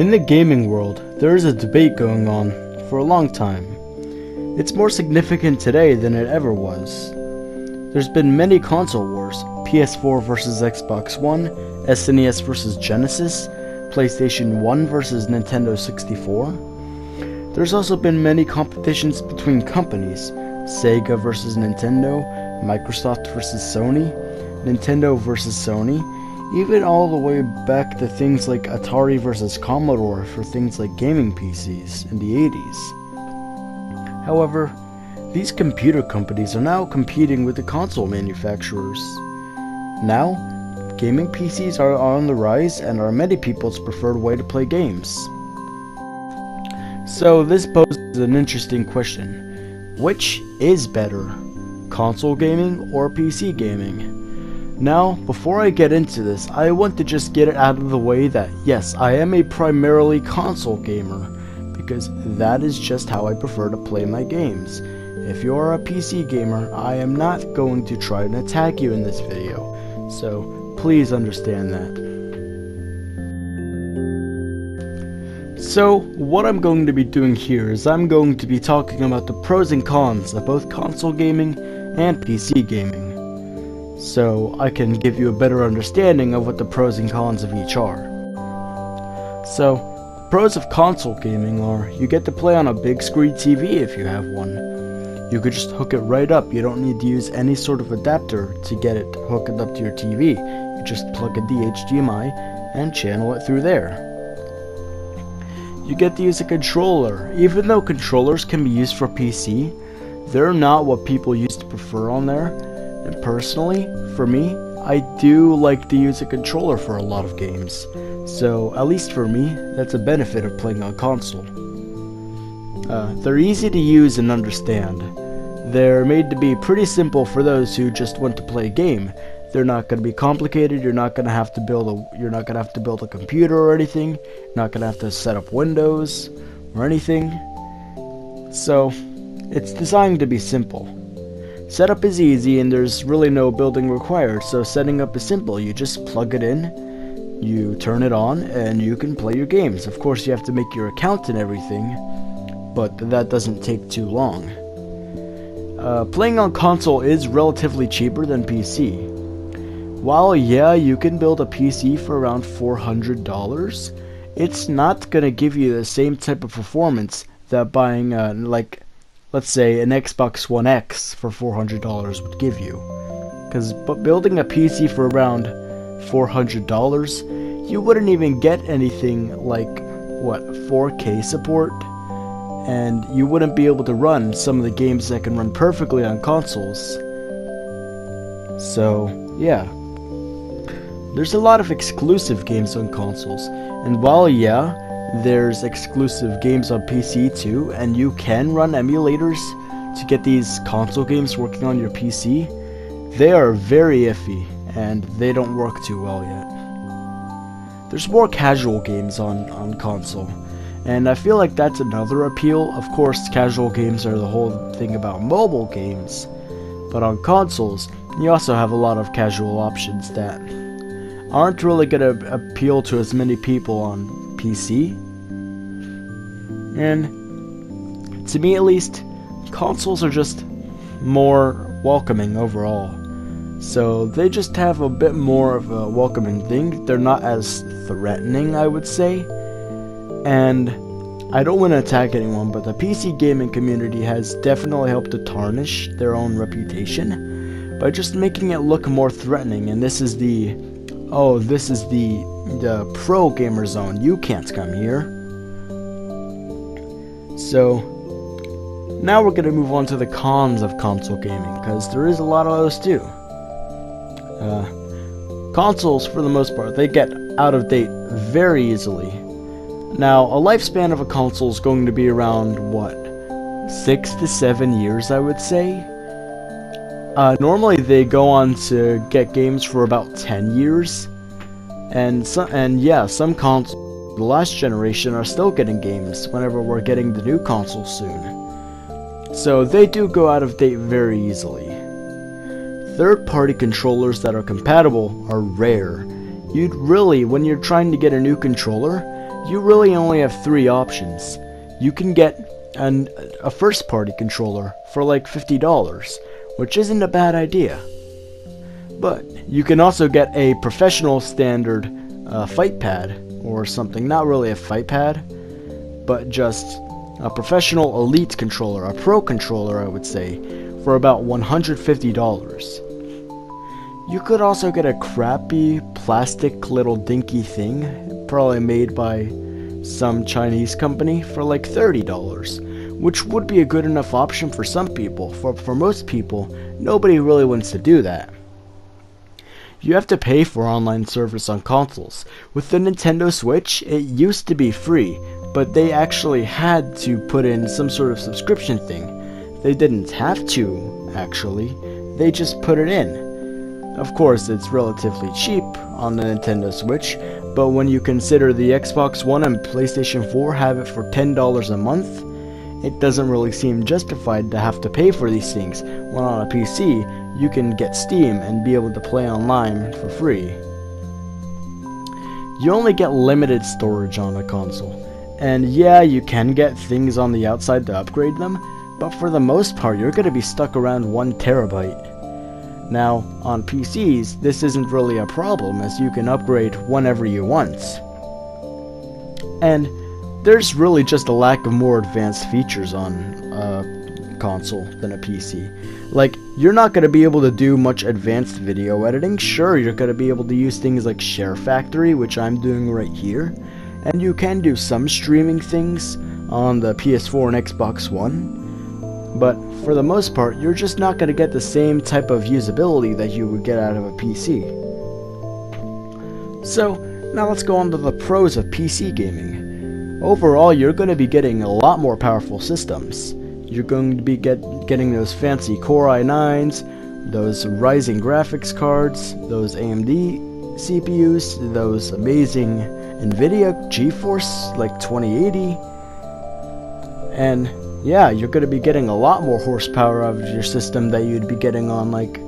In the gaming world, there is a debate going on for a long time. It's more significant today than it ever was. There's been many console wars: PS4 versus Xbox One, SNES versus Genesis, PlayStation 1 versus Nintendo 64. There's also been many competitions between companies: Sega versus Nintendo, Microsoft versus Sony, Nintendo versus Sony, even all the way back to things like Atari versus Commodore for things like gaming PCs in the 80s. However, these computer companies are now competing with the console manufacturers. Now, gaming PCs are on the rise and are many people's preferred way to play games. So this poses an interesting question. Which is better, console gaming or PC gaming? Now, before I get into this, I want to just get it out of the way that yes, I am a primarily console gamer, because that is just how I prefer to play my games. If you're a PC gamer, I am not going to try and attack you in this video, so please understand that. So, what I'm going to be doing here is I'm going to be talking about the pros and cons of both console gaming and PC gaming, so I can give you a better understanding of what the pros and cons of each are. So, pros of console gaming are: you get to play on a big screen TV if you have one. You could just hook it right up. You don't need to use any sort of adapter to get it hooked up to your TV. You just plug in the HDMI and channel it through there. You get to use a controller. Even though controllers can be used for PC, they're not what people used to prefer on there. And personally, for me, I do like to use a controller for a lot of games. So, at least for me, that's a benefit of playing on console. They're easy to use and understand. They're made to be pretty simple for those who just want to play a game. They're not going to be complicated. You're not going to have to build a computer or anything. You're not going to have to set up Windows or anything. So, it's designed to be simple. Setup is easy and there's really no building required, so setting up is simple. You just plug it in, you turn it on, and you can play your games. Of course, you have to make your account and everything, but that doesn't take too long. Playing on console is relatively cheaper than PC. While yeah, you can build a PC for around $400, it's not gonna give you the same type of performance that buying let's say an Xbox One X for $400 would give you. But building a PC for around $400, you wouldn't even get anything like 4K support, and you wouldn't be able to run some of the games that can run perfectly on consoles. So yeah, there's a lot of exclusive games on consoles, and while yeah, there's exclusive games on PC too, and you can run emulators to get these console games working on your PC, they are very iffy and they don't work too well yet. There's more casual games on console, and I feel like that's another appeal. Of course, casual games are the whole thing about mobile games, but on consoles, you also have a lot of casual options that aren't really going to appeal to as many people on PC. And to me at least, consoles are just more welcoming overall. So they just have a bit more of a welcoming thing. They're not as threatening, I would say. And I don't want to attack anyone, but the PC gaming community has definitely helped to tarnish their own reputation by just making it look more threatening. And this is the pro gamer zone. You can't come here. So now we're gonna move on to the cons of console gaming, because there is a lot of those too. Consoles, for the most part, they get out of date very easily. Now, a lifespan of a console is going to be around 6 to 7 years, I would say. Normally they go on to get games for about 10 years. And some consoles, the last generation, are still getting games whenever we're getting the new console soon. So they do go out of date very easily. Third-party controllers that are compatible are rare. You'd really, when you're trying to get a new controller, you really only have three options. You can get a first-party controller for like $50, which isn't a bad idea. But you can also get a professional standard fight pad or something, not really a fight pad, but just a professional elite controller, a pro controller I would say, for about $150. You could also get a crappy plastic little dinky thing, probably made by some Chinese company, for like $30, which would be a good enough option for some people. For most people, nobody really wants to do that. You have to pay for online service on consoles. With the Nintendo Switch, it used to be free, but they actually had to put in some sort of subscription thing. They didn't have to, actually. They just put it in. Of course, it's relatively cheap on the Nintendo Switch, but when you consider the Xbox One and PlayStation 4 have it for $10 a month, it doesn't really seem justified to have to pay for these things, when on a PC, you can get Steam and be able to play online for free. You only get limited storage on a console, and yeah, you can get things on the outside to upgrade them, but for the most part, you're going to be stuck around 1 terabyte. Now, on PCs, this isn't really a problem, as you can upgrade whenever you want. And there's really just a lack of more advanced features on a console than a PC. Like, you're not going to be able to do much advanced video editing. Sure, you're going to be able to use things like Share Factory, which I'm doing right here, and you can do some streaming things on the PS4 and Xbox One, but for the most part, you're just not going to get the same type of usability that you would get out of a PC. So, now let's go on to the pros of PC gaming. Overall, you're going to be getting a lot more powerful systems. You're going to be getting those fancy Core i9s, those Ryzen graphics cards, those AMD CPUs, those amazing NVIDIA GeForce like 2080, and yeah, you're going to be getting a lot more horsepower out of your system that you'd be getting on like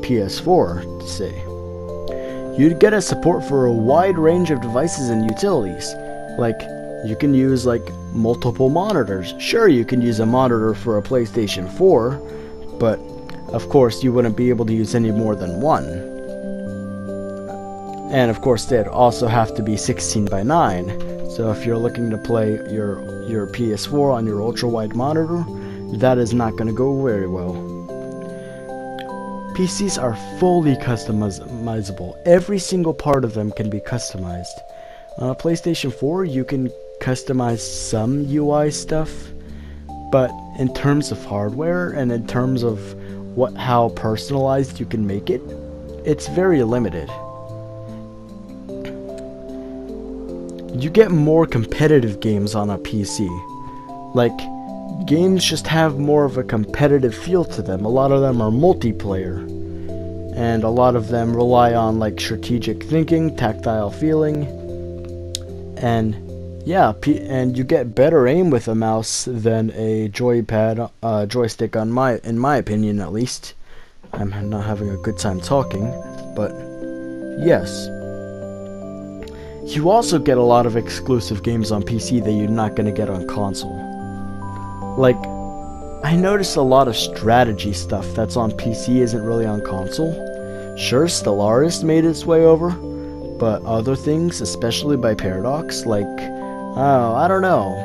PS4, to say. You'd get a support for a wide range of devices and utilities, like you can use like multiple monitors. Sure, you can use a monitor for a PlayStation 4, but of course you wouldn't be able to use any more than one. And of course they'd also have to be 16:9, so if you're looking to play your PS4 on your ultra-wide monitor, that is not going to go very well. PCs are fully customizable. Every single part of them can be customized. On a PlayStation 4, you can customize some UI stuff, but in terms of hardware and in terms of how personalized you can make it, it's very limited. You get more competitive games on a PC. Like, games just have more of a competitive feel to them. A lot of them are multiplayer, and a lot of them rely on like strategic thinking, tactile feeling, and yeah, and you get better aim with a mouse than a joystick in my opinion, at least. I'm not having a good time talking, but yes. You also get a lot of exclusive games on PC that you're not going to get on console. Like, I noticed a lot of strategy stuff that's on PC isn't really on console. Sure, Stellaris made its way over, but other things, especially by Paradox, like, I don't know,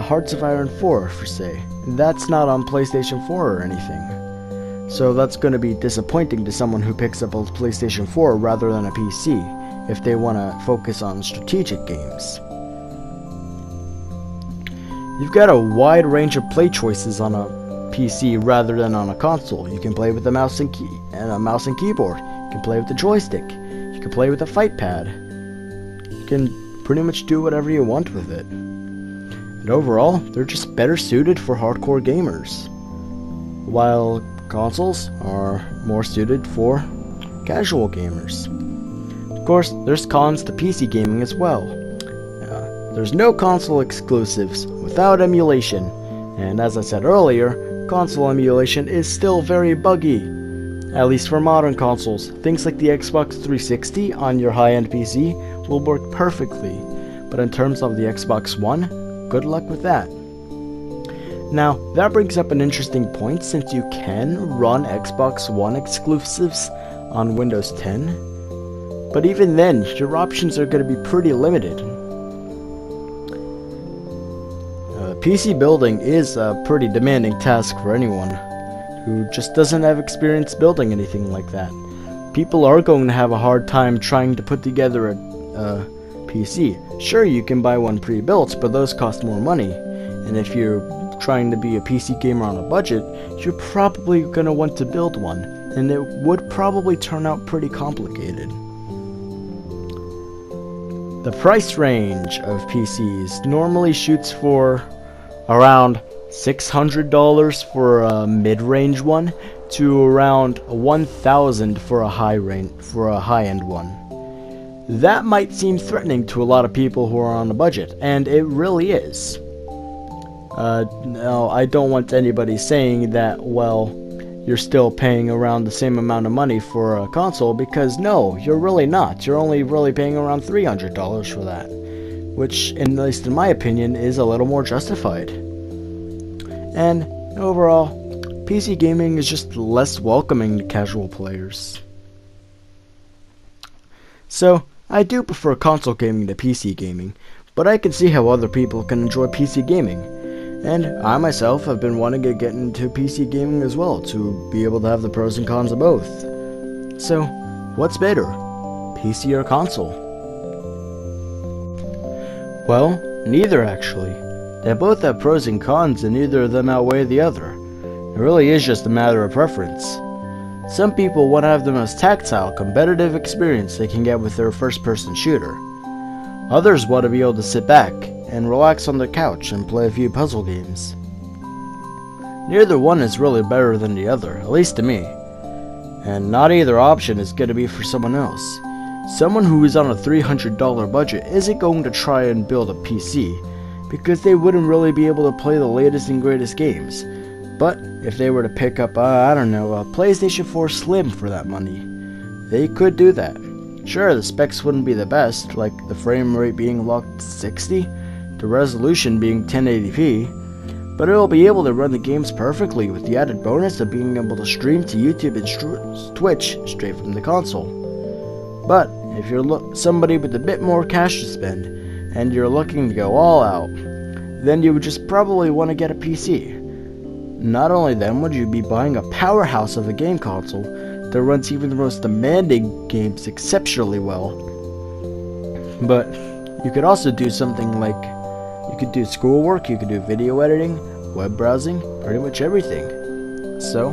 Hearts of Iron 4, for say, that's not on PlayStation 4 or anything. So that's going to be disappointing to someone who picks up a PlayStation 4 rather than a PC, if they want to focus on strategic games. You've got a wide range of play choices on a PC rather than on a console. You can play with a mouse and keyboard. You can play with the joystick. You can play with a fight pad. You can pretty much do whatever you want with it. And overall, they're just better suited for hardcore gamers, while consoles are more suited for casual gamers. Of course, there's cons to PC gaming as well. There's no console exclusives without emulation, and as I said earlier, console emulation is still very buggy, at least for modern consoles. Things like the Xbox 360 on your high-end PC will work perfectly, but in terms of the Xbox One, good luck with that. Now, that brings up an interesting point since you can run Xbox One exclusives on Windows 10, but even then, your options are going to be pretty limited. PC building is a pretty demanding task for anyone who just doesn't have experience building anything like that. People are going to have a hard time trying to put together a PC. Sure, you can buy one pre-built, but those cost more money, and if you're trying to be a PC gamer on a budget, you're probably going to want to build one, and it would probably turn out pretty complicated. The price range of PCs normally shoots for around $600 for a mid-range one to around $1,000 for a high-end one. That might seem threatening to a lot of people who are on a budget, and it really is. No, I don't want anybody saying that, well, you're still paying around the same amount of money for a console, because no, you're really not. You're only really paying around $300 for that, which, at least in my opinion, is a little more justified. And overall, PC gaming is just less welcoming to casual players. So, I do prefer console gaming to PC gaming, but I can see how other people can enjoy PC gaming. And I myself have been wanting to get into PC gaming as well, to be able to have the pros and cons of both. So, what's better, PC or console? Well, neither actually. They both have pros and cons, and neither of them outweigh the other. It really is just a matter of preference. Some people want to have the most tactile, competitive experience they can get with their first-person shooter. Others want to be able to sit back and relax on the couch and play a few puzzle games. Neither one is really better than the other, at least to me. And not either option is going to be for someone else. Someone who is on a $300 budget isn't going to try and build a PC, because they wouldn't really be able to play the latest and greatest games. But if they were to pick up, I don't know, a PlayStation 4 Slim for that money, they could do that. Sure, the specs wouldn't be the best, like the frame rate being locked to 60, the resolution being 1080p, but it'll be able to run the games perfectly with the added bonus of being able to stream to YouTube and Twitch straight from the console. But if you're somebody with a bit more cash to spend, and you're looking to go all out, then you would just probably want to get a PC. Not only then would you be buying a powerhouse of a game console that runs even the most demanding games exceptionally well, but you could also do something like, you could do schoolwork, you could do video editing, web browsing, pretty much everything. So,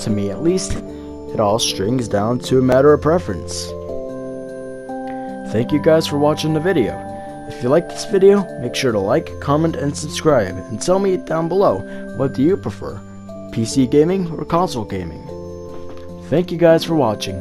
to me at least, it all strings down to a matter of preference. Thank you guys for watching the video. If you liked this video, make sure to like, comment, and subscribe, and tell me down below, what do you prefer, PC gaming or console gaming? Thank you guys for watching.